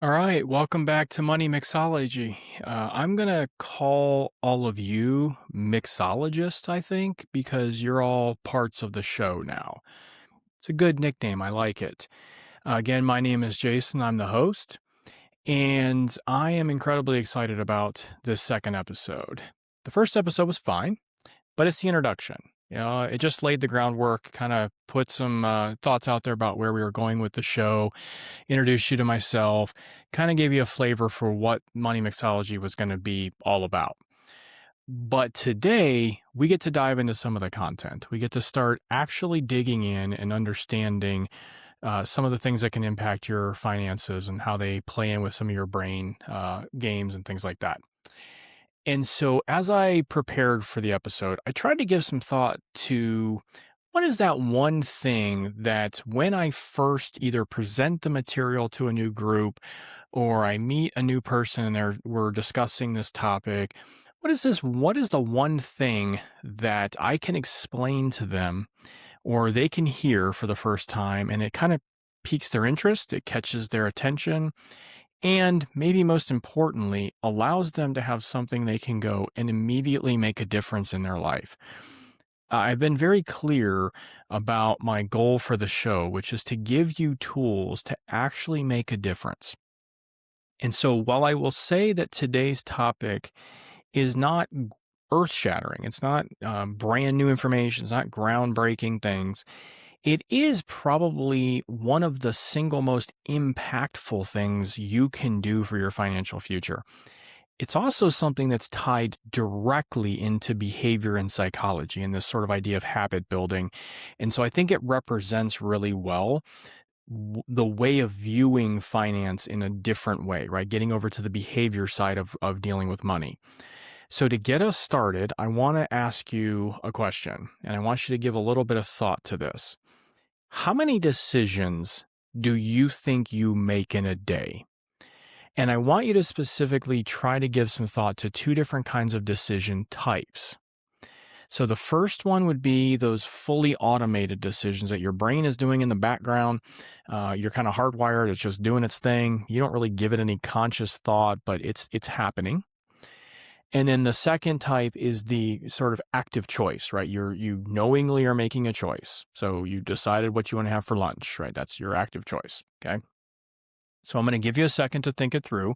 All right, welcome back to Money Mixology. I'm going to call all of you mixologists, I think, because you're all parts of the show now. It's a good nickname. I like it. Again, my name is Jason. I'm the host, and I am incredibly excited about this second episode. The first episode was fine, but it's the introduction. It just laid the groundwork, kind of put some thoughts out there about where we were going with the show, introduced you to myself, kind of gave you a flavor for what Money Mixology was going to be all about. But today, we get to dive into some of the content. We get to start actually digging in and understanding some of the things that can impact your finances and how they play in with some of your brain games and things like that. And so, as I prepared for the episode, I tried to give some thought to what is that one thing that when I first either present the material to a new group or I meet a new person and we're discussing this topic, what is the one thing that I can explain to them or they can hear for the first time and it kind of piques their interest, it catches their attention, and maybe most importantly, allows them to have something they can go and immediately make a difference in their life. I've been very clear about my goal for the show, which is to give you tools to actually make a difference. And so while I will say that today's topic is not earth shattering, it's not brand new information, it's not groundbreaking things, it is probably one of the single most impactful things you can do for your financial future. It's also something that's tied directly into behavior and psychology and this sort of idea of habit building. And so I think it represents really well the way of viewing finance in a different way, right? Getting over to the behavior side of dealing with money. So to get us started, I want to ask you a question, and I want you to give a little bit of thought to this. How many decisions do you think you make in a day? And I want you to specifically try to give some thought to two different kinds of decision types. So the first one would be those fully automated decisions that your brain is doing in the background. You're kind of hardwired. It's just doing its thing. You don't really give it any conscious thought, but it's happening. And then the second type is the sort of active choice, right? You knowingly are making a choice. So you decided what you want to have for lunch, right? That's your active choice. Okay. So I'm going to give you a second to think it through.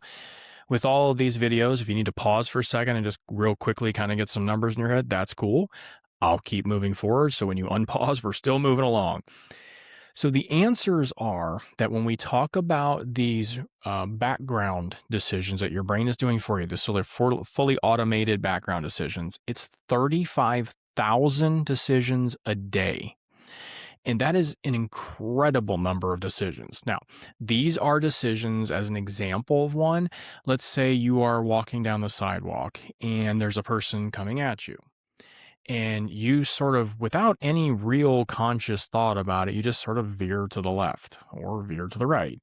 With all of these videos, if you need to pause for a second and just real quickly kind of get some numbers in your head, that's cool. I'll keep moving forward. So when you unpause, we're still moving along. So the answers are that when we talk about these background decisions that your brain is doing for you, so they're fully automated background decisions, it's 35,000 decisions a day. And that is an incredible number of decisions. Now, these are decisions as an example of one. Let's say you are walking down the sidewalk and there's a person coming at you. And you sort of, without any real conscious thought about it, you just sort of veer to the left or veer to the right.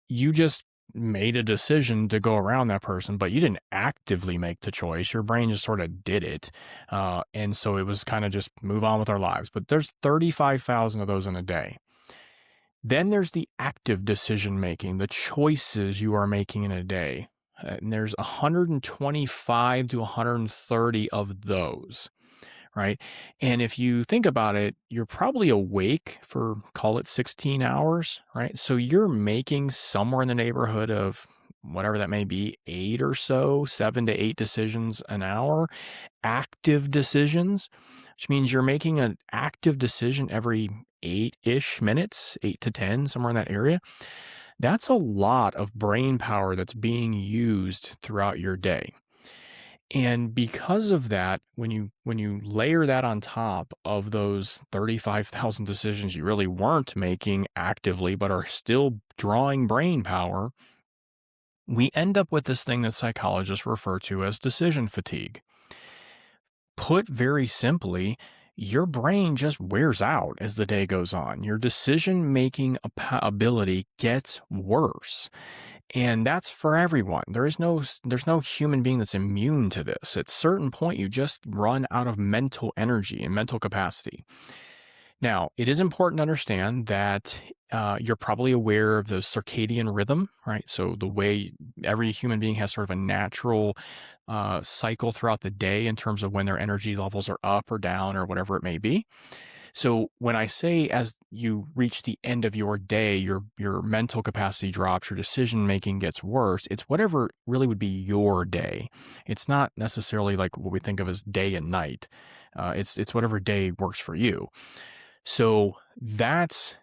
You just made a decision to go around that person, but you didn't actively make the choice. Your brain just sort of did it. And so it was kind of just move on with our lives. But there's 35,000 of those in a day. Then there's the active decision making, the choices you are making in a day. And there's 125 to 130 of those. Right. And if you think about it, you're probably awake for, call it 16 hours, right? So you're making somewhere in the neighborhood of whatever that may be, 8 or so, 7 to 8 decisions an hour, active decisions, which means you're making an active decision every 8-ish minutes, 8 to 10, somewhere in that area. That's a lot of brain power that's being used throughout your day. And because of that, when you layer that on top of those 35,000 decisions you really weren't making actively, but are still drawing brain power, we end up with this thing that psychologists refer to as decision fatigue. Put very simply, your brain just wears out as the day goes on. Your decision-making ability gets worse. And that's for everyone. There's no human being that's immune to this. At a certain point, you just run out of mental energy and mental capacity. Now, it is important to understand that you're probably aware of the circadian rhythm, right? So, the way every human being has sort of a natural cycle throughout the day in terms of when their energy levels are up or down or whatever it may be. So, when I say as you reach the end of your day, your mental capacity drops, your decision making gets worse, it's whatever really would be your day. It's not necessarily like what we think of as day and night. It's whatever day works for you. So that's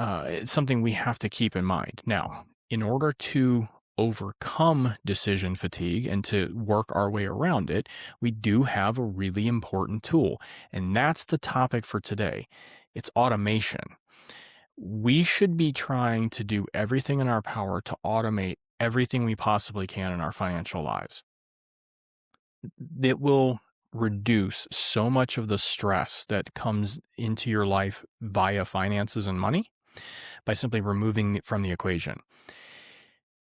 it's something we have to keep in mind. Now, in order to overcome decision fatigue and to work our way around it, we do have a really important tool. And that's the topic for today. It's automation. We should be trying to do everything in our power to automate everything we possibly can in our financial lives. It will reduce so much of the stress that comes into your life via finances and money by simply removing it from the equation.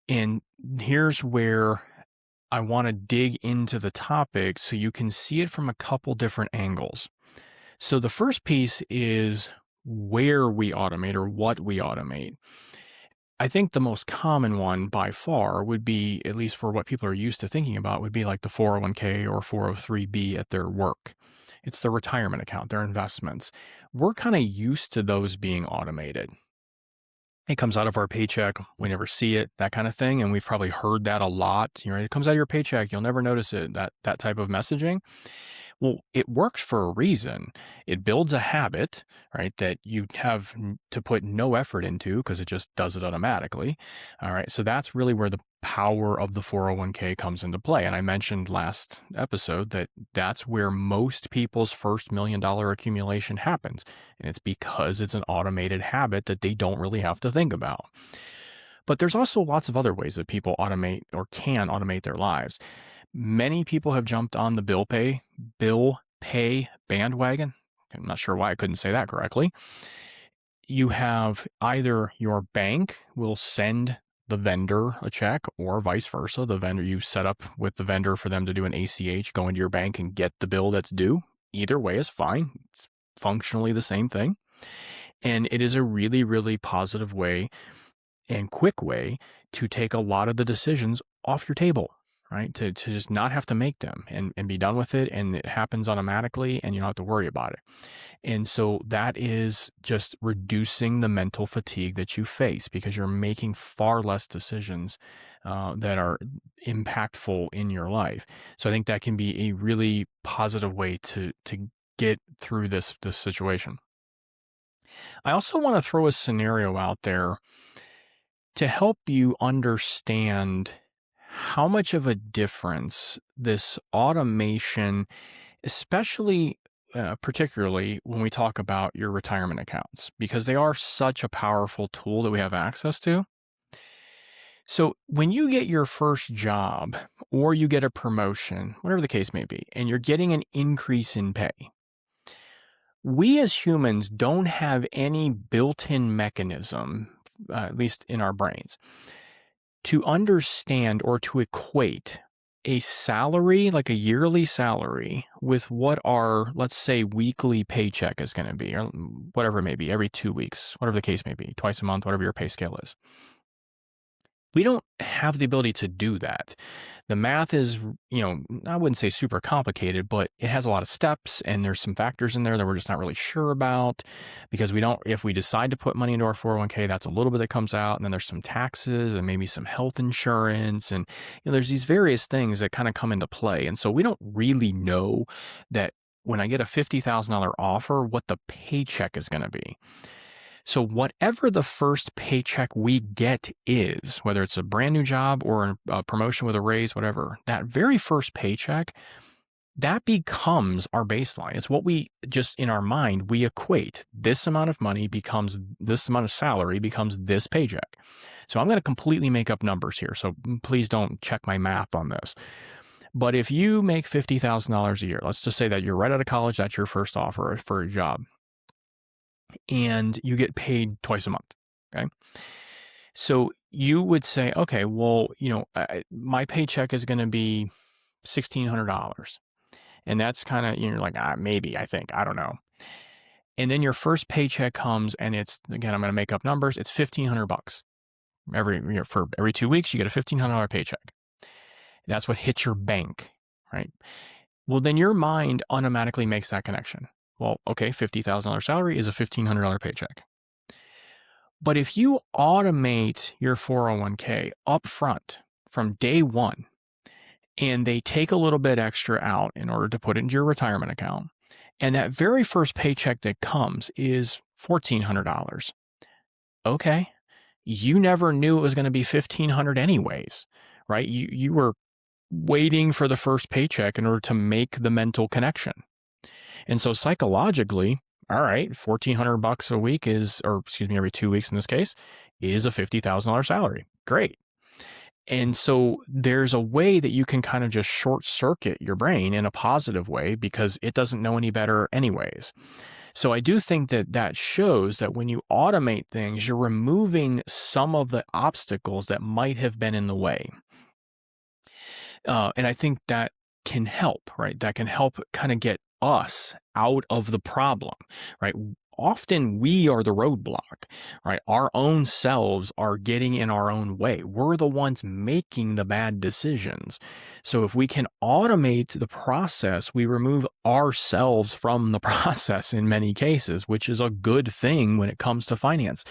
And here's where I want to dig into the topic so you can see it from a couple different angles. So the first piece is where we automate or what we automate. I think the most common one by far would be, at least for what people are used to thinking about, would be like the 401k or 403b at their work. It's the retirement account, their investments. We're kind of used to those being automated. It comes out of our paycheck. We never see it, that kind of thing. And we've probably heard that a lot. It comes out of your paycheck. You'll never notice it, that type of messaging. Well, it works for a reason. It builds a habit, right, that you have to put no effort into because it just does it automatically. All right. So that's really where the power of the 401k comes into play. And I mentioned last episode that that's where most people's first $1 million accumulation happens. And it's because it's an automated habit that they don't really have to think about. But there's also lots of other ways that people automate or can automate their lives. Many people have jumped on the bill pay bandwagon. I'm not sure why I couldn't say that correctly. You have either your bank will send the vendor a check or vice versa. The vendor, you set up with the vendor for them to do an ACH, go into your bank and get the bill that's due. Either way is fine. It's functionally the same thing. And it is a really, really positive way and quick way to take a lot of the decisions off your table, right? To just not have to make them and be done with it. And it happens automatically and you don't have to worry about it. And so that is just reducing the mental fatigue that you face because you're making far less decisions that are impactful in your life. So I think that can be a really positive way to get through this situation. I also want to throw a scenario out there to help you understand how much of a difference this automation, especially particularly when we talk about your retirement accounts, because they are such a powerful tool that we have access to. So when you get your first job or you get a promotion, whatever the case may be, and you're getting an increase in pay, we as humans don't have any built-in mechanism, at least in our brains, to understand or to equate a salary, like a yearly salary, with what our, let's say, weekly paycheck is going to be, or whatever it may be, every 2 weeks, whatever the case may be, twice a month, whatever your pay scale is. We don't have the ability to do that. The math is, I wouldn't say super complicated, but it has a lot of steps and there's some factors in there that we're just not really sure about because if we decide to put money into our 401k, that's a little bit that comes out. And then there's some taxes and maybe some health insurance. And there's these various things that kind of come into play. And so we don't really know that when I get a $50,000 offer, what the paycheck is going to be. So whatever the first paycheck we get is, whether it's a brand new job or a promotion with a raise, whatever, that very first paycheck, that becomes our baseline. It's what we just in our mind, we equate this amount of money becomes this amount of salary becomes this paycheck. So I'm going to completely make up numbers here. So please don't check my math on this. But if you make $50,000 a year, let's just say that you're right out of college, that's your first offer for a job. And you get paid twice a month. Okay. So you would say, okay, well, my paycheck is going to be $1,600. And that's kind of, you're like, maybe, I think, I don't know. And then your first paycheck comes and it's, again, I'm going to make up numbers. It's $1,500 for every 2 weeks, you get a $1,500 paycheck. That's what hits your bank, right? Well, then your mind automatically makes that connection. Well, okay, $50,000 salary is a $1,500 paycheck. But if you automate your 401k up front from day one, and they take a little bit extra out in order to put it into your retirement account, and that very first paycheck that comes is $1,400. Okay, you never knew it was going to be $1,500 anyways, right? You were waiting for the first paycheck in order to make the mental connection. And so psychologically, all right, $1,400 a week every 2 weeks in this case, is a $50,000 salary. Great. And so there's a way that you can kind of just short circuit your brain in a positive way because it doesn't know any better anyways. So I do think that shows that when you automate things, you're removing some of the obstacles that might have been in the way. And I think that can help, right? That can help kind of get us out of the problem, right? Often we are the roadblock, right? Our own selves are getting in our own way. We're the ones making the bad decisions. So if we can automate the process, we remove ourselves from the process in many cases, which is a good thing when it comes to finance.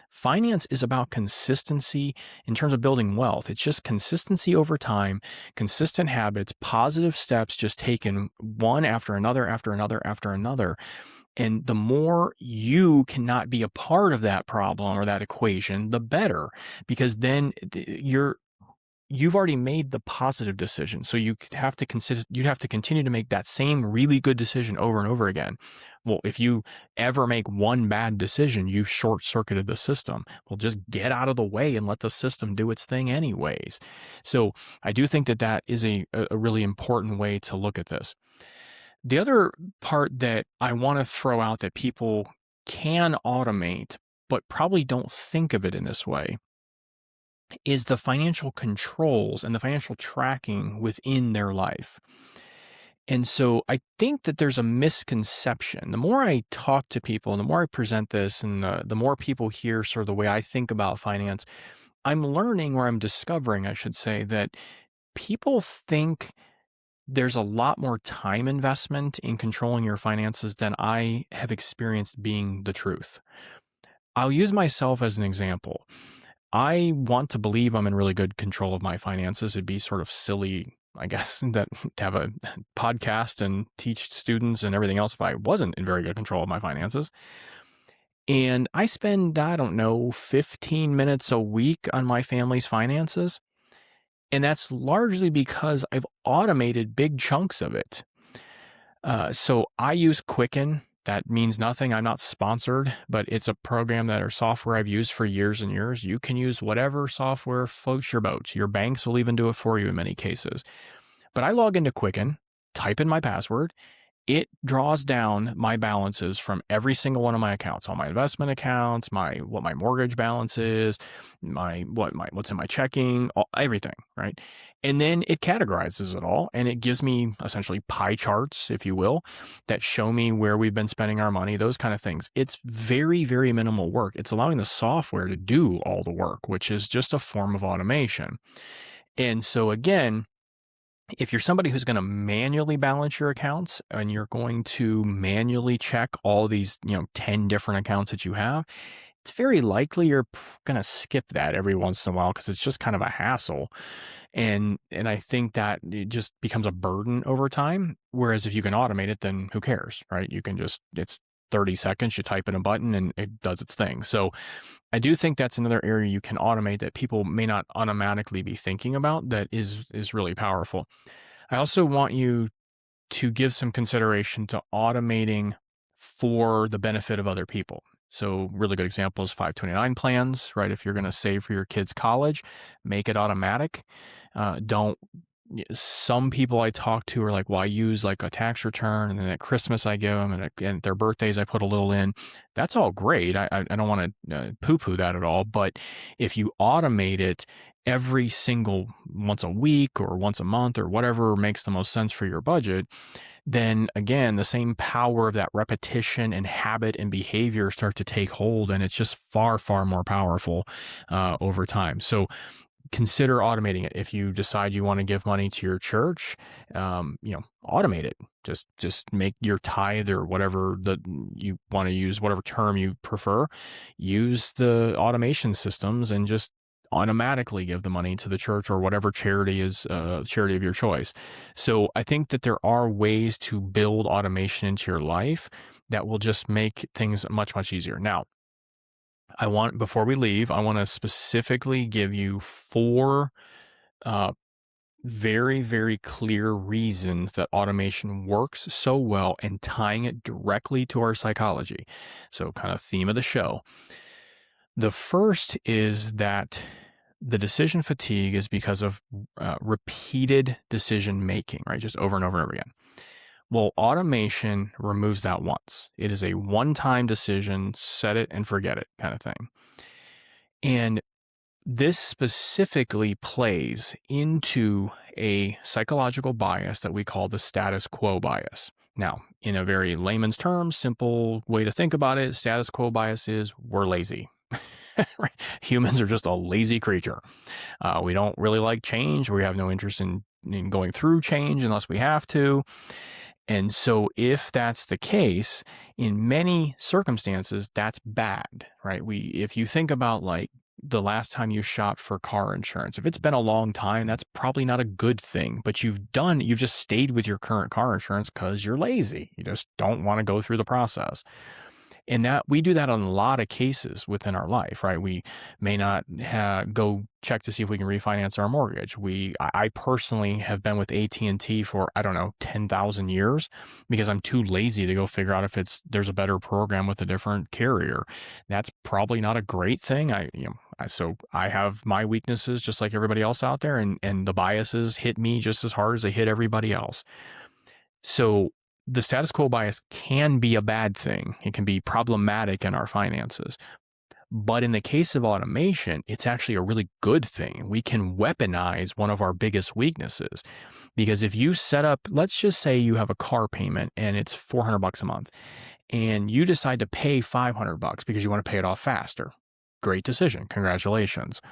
Finance is about consistency in terms of building wealth. It's just consistency over time, consistent habits, positive steps, just taken one after another, after another, after another. And the more you cannot be a part of that problem or that equation, the better, because then you've already made the positive decision. So you'd have to continue to make that same really good decision over and over again. Well, if you ever make one bad decision, you've short-circuited the system. Well, just get out of the way and let the system do its thing anyways. So I do think that is a really important way to look at this. The other part that I want to throw out that people can automate, but probably don't think of it in this way, is the financial controls and the financial tracking within their life. And so I think that there's a misconception. The more I talk to people and the more I present this and the more people hear sort of the way I think about finance, I'm learning, or I'm discovering, I should say, that people think there's a lot more time investment in controlling your finances than I have experienced being the truth. I'll use myself as an example. I want to believe I'm in really good control of my finances. It'd be sort of silly, I guess, that to have a podcast and teach students and everything else if I wasn't in very good control of my finances. And I spend, 15 minutes a week on my family's finances. And that's largely because I've automated big chunks of it. So I use Quicken. That means nothing. I'm not sponsored, but it's a program or software I've used for years and years. You can use whatever software floats your boat. Your banks will even do it for you in many cases. But I log into Quicken, type in my password. It draws down my balances from every single one of my accounts, all my investment accounts, what my mortgage balance is, what's in my checking, everything, right? And then it categorizes it all, and it gives me essentially pie charts, if you will, that show me where we've been spending our money, those kind of things. It's very, very minimal work. It's allowing the software to do all the work, which is just a form of automation. And so again, if you're somebody who's going to manually balance your accounts and you're going to manually check all these, 10 different accounts that you have, it's very likely you're going to skip that every once in a while because it's just kind of a hassle. And I think that it just becomes a burden over time. Whereas if you can automate it, then who cares, right? It's 30 seconds, you type in a button and it does its thing. So I do think that's another area you can automate that people may not automatically be thinking about that is really powerful. I also want you to give some consideration to automating for the benefit of other people. So really good example is 529 plans, right? If you're going to save for your kids' college, make it automatic. Some people I talk to are like, well, I use like a tax return and then at Christmas I give them and at their birthdays I put a little in. That's all great. I don't want to poo-poo that at all. But if you automate it once a week or once a month or whatever makes the most sense for your budget, then again, the same power of that repetition and habit and behavior start to take hold, and it's just far, far more powerful over time. So consider automating it. If you decide you want to give money to your church, automate it. Just make your tithe or whatever that you want to use, whatever term you prefer, use the automation systems and just automatically give the money to the church or whatever charity is charity of your choice. So I think that there are ways to build automation into your life that will just make things much, much easier. Now, before we leave, I want to specifically give you 4 uh, very, very clear reasons that automation works so well and tying it directly to our psychology. So, kind of theme of the show. The first is that the decision fatigue is because of repeated decision making, right? Just over and over and over again. Well, automation removes that once. It is a one-time decision, set it and forget it kind of thing. And this specifically plays into a psychological bias that we call the status quo bias. Now, in a very layman's terms, simple way to think about it, status quo bias is we're lazy. Right? Humans are just a lazy creature. We don't really like change. We have no interest in going through change unless we have to. And so if that's the case, in many circumstances, that's bad, right? If you think about like the last time you shopped for car insurance, if it's been a long time, that's probably not a good thing, but you've just stayed with your current car insurance because you're lazy. You just don't want to go through the process. And that we do that on a lot of cases within our life, right? We may not go check to see if we can refinance our mortgage. I personally have been with AT&T for, 10,000 years because I'm too lazy to go figure out if there's a better program with a different carrier. That's probably not a great thing. So I have my weaknesses just like everybody else out there, and the biases hit me just as hard as they hit everybody else. So the status quo bias can be a bad thing. It can be problematic in our finances. But in the case of automation, it's actually a really good thing. We can weaponize one of our biggest weaknesses. Because if you set up, let's just say you have a car payment and it's $400 a month, and you decide to pay $500 because you want to pay it off faster. Great decision. Congratulations.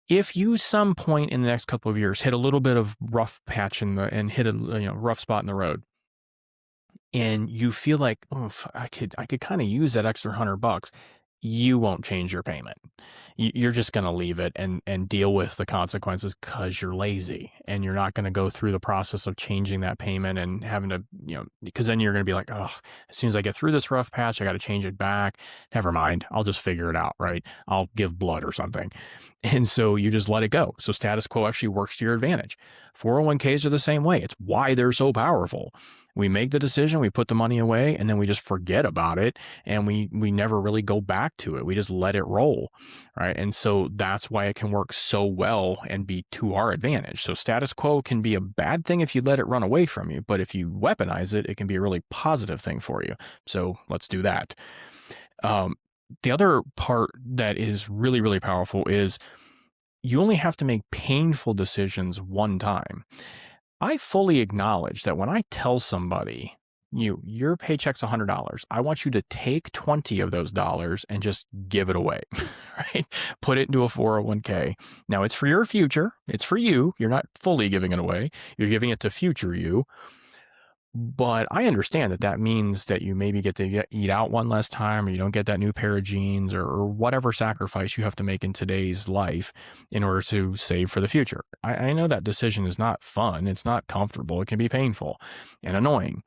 If you some point in the next couple of years hit a little bit of rough patch and hit a rough spot in the road, and you feel like, oh, I could kind of use that extra $100, you won't change your payment. You're just going to leave it and deal with the consequences because you're lazy, and you're not going to go through the process of changing that payment and having to, because then you're going to be like, oh, as soon as I get through this rough patch, I got to change it back. Never mind. I'll just figure it out, right? I'll give blood or something. And so you just let it go. So status quo actually works to your advantage. 401ks are the same way. It's why they're so powerful. We make the decision, we put the money away, and then we just forget about it, and we never really go back to it. We just let it roll, right? And so that's why it can work so well and be to our advantage. So status quo can be a bad thing if you let it run away from you, but if you weaponize it, it can be a really positive thing for you. So let's do that. The other part that is really, really powerful is you only have to make painful decisions one time. I fully acknowledge that when I tell somebody, your paycheck's $100, I want you to take 20 of those dollars and just give it away, right? Put it into a 401k. Now, it's for your future. It's for you. You're not fully giving it away. You're giving it to future you. But I understand that means that you maybe get to eat out one less time, or you don't get that new pair of jeans, or whatever sacrifice you have to make in today's life in order to save for the future. I know that decision is not fun. It's not comfortable. It can be painful and annoying.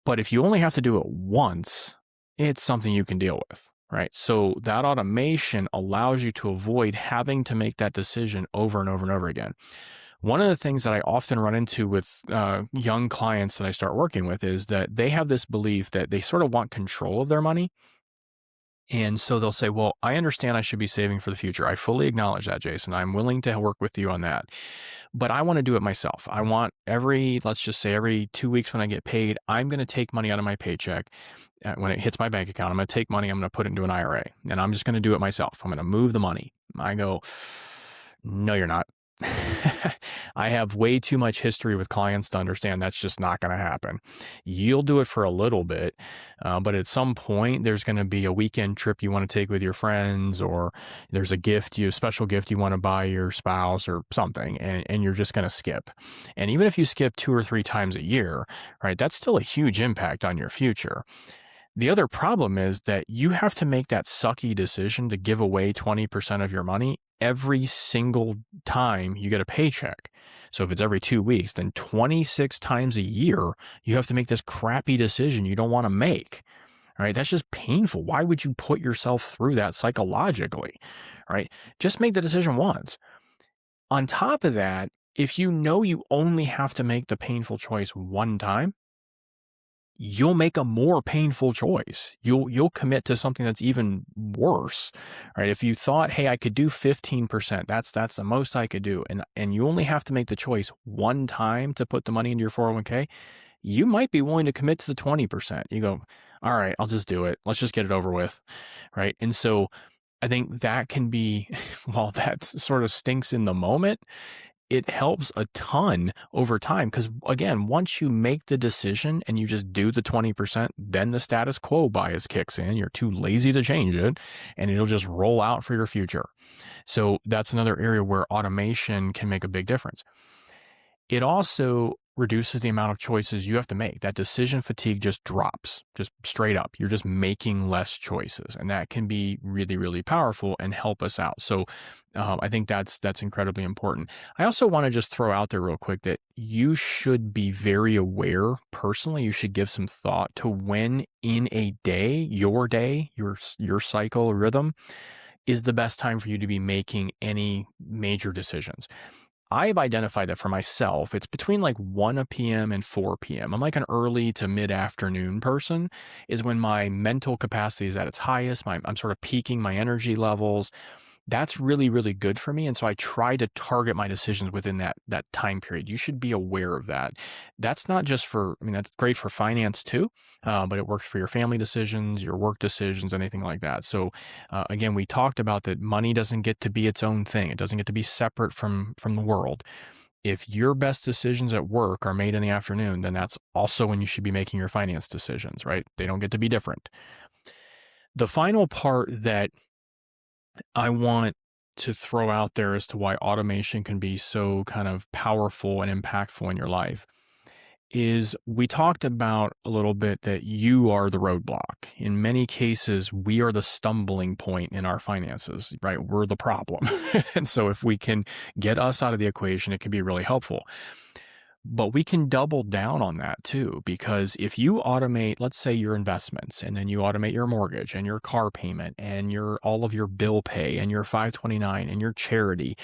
But if you only have to do it once, it's something you can deal with, right? So that automation allows you to avoid having to make that decision over and over and over again. One of the things that I often run into with young clients that I start working with is that they have this belief that they sort of want control of their money. And so they'll say, well, I understand I should be saving for the future. I fully acknowledge that, Jason. I'm willing to work with you on that. But I want to do it myself. I want let's just say every 2 weeks when I get paid, I'm going to take money out of my paycheck. When it hits my bank account, I'm going to take money, I'm going to put it into an IRA, and I'm just going to do it myself. I'm going to move the money. I go, no, you're not. I have way too much history with clients to understand that's just not going to happen. You'll do it for a little bit, but at some point, there's going to be a weekend trip you want to take with your friends, or there's a special gift you want to buy your spouse or something, and you're just going to skip. And even if you skip 2 or 3 times a year, right, that's still a huge impact on your future. The other problem is that you have to make that sucky decision to give away 20% of your money every single time you get a paycheck. So if it's every 2 weeks, then 26 times a year, you have to make this crappy decision you don't want to make. Right? That's just painful. Why would you put yourself through that psychologically? Right? Just make the decision once. On top of that, if you know you only have to make the painful choice one time, you'll make a more painful choice. You'll commit to something that's even worse, right? If you thought, hey, I could do 15%, that's the most I could do, and you only have to make the choice one time to put the money into your 401k, you might be willing to commit to the 20%. You go, all right, I'll just do it. Let's just get it over with, right? And so I think that can be, while that sort of stinks in the moment, it helps a ton over time, because again, once you make the decision and you just do the 20%, then the status quo bias kicks in. You're too lazy to change it, and it'll just roll out for your future. So that's another area where automation can make a big difference. It also reduces the amount of choices you have to make. That decision fatigue just drops, just straight up. You're just making less choices, and that can be really, really powerful and help us out. So I think that's incredibly important. I also want to just throw out there real quick that you should be very aware personally. You should give some thought to when in a day, your cycle rhythm is the best time for you to be making any major decisions. I've identified that for myself, it's between like 1 p.m. and 4 p.m. I'm like an early to mid-afternoon person, is when my mental capacity is at its highest. I'm sort of peaking my energy levels. That's really, really good for me. And so I try to target my decisions within that time period. You should be aware of that. That's not just that's great for finance too, but it works for your family decisions, your work decisions, anything like that. So again, we talked about that money doesn't get to be its own thing. It doesn't get to be separate from the world. If your best decisions at work are made in the afternoon, then that's also when you should be making your finance decisions, right? They don't get to be different. The final part that I want to throw out there as to why automation can be so kind of powerful and impactful in your life is, we talked about a little bit that you are the roadblock. In many cases, we are the stumbling point in our finances, right? We're the problem. And so if we can get us out of the equation, it can be really helpful. But we can double down on that too, because if you automate, let's say, your investments, and then you automate your mortgage and your car payment and all of your bill pay and your 529 and your charity,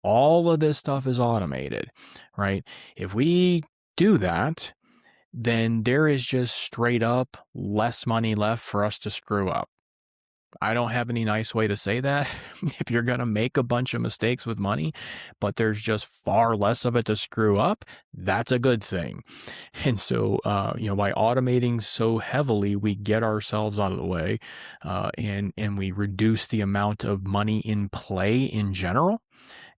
all of this stuff is automated, right? If we do that, then there is just straight up less money left for us to screw up. I don't have any nice way to say that. If you're going to make a bunch of mistakes with money, but there's just far less of it to screw up, that's a good thing. And so, by automating so heavily, we get ourselves out of the way, and we reduce the amount of money in play in general.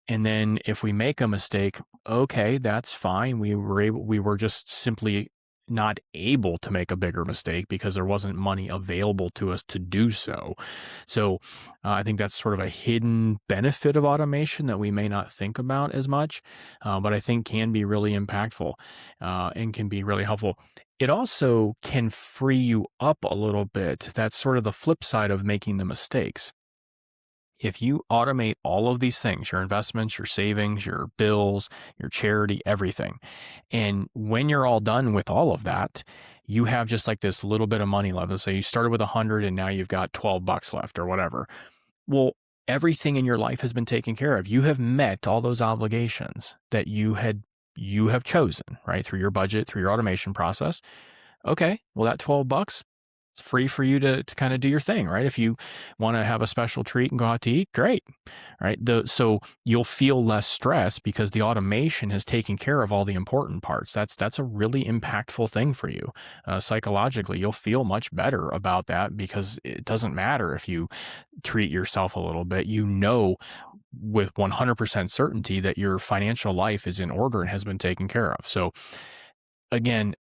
And then if we make a mistake, okay, that's fine. We were just simply not able to make a bigger mistake because there wasn't money available to us to do so. So I think that's sort of a hidden benefit of automation that we may not think about as much, but I think can be really impactful and can be really helpful. It also can free you up a little bit. That's sort of the flip side of making the mistakes. If you automate all of these things, your investments, your savings, your bills, your charity, everything, and when you're all done with all of that, you have just like this little bit of money left. Let's say you started with 100 and now you've got $12 left or whatever. Well, everything in your life has been taken care of. You have met all those obligations that you have chosen, right? Through your budget, through your automation process. Okay, well, that $12, it's free for you to kind of do your thing, right? If you want to have a special treat and go out to eat, great, right? So you'll feel less stress because the automation has taken care of all the important parts. That's a really impactful thing for you. Psychologically, you'll feel much better about that because it doesn't matter if you treat yourself a little bit. You know with 100% certainty that your financial life is in order and has been taken care of. So, again,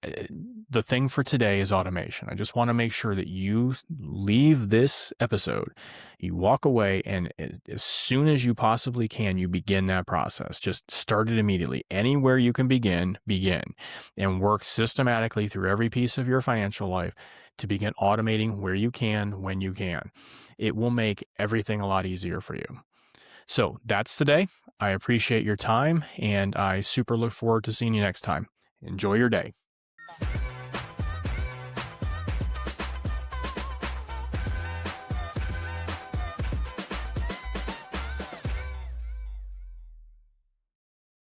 the thing for today is automation. I just want to make sure that you leave this episode, you walk away, and as soon as you possibly can, you begin that process. Just start it immediately. Anywhere you can begin, and work systematically through every piece of your financial life to begin automating where you can, when you can. It will make everything a lot easier for you. So that's today. I appreciate your time, and I super look forward to seeing you next time. Enjoy your day.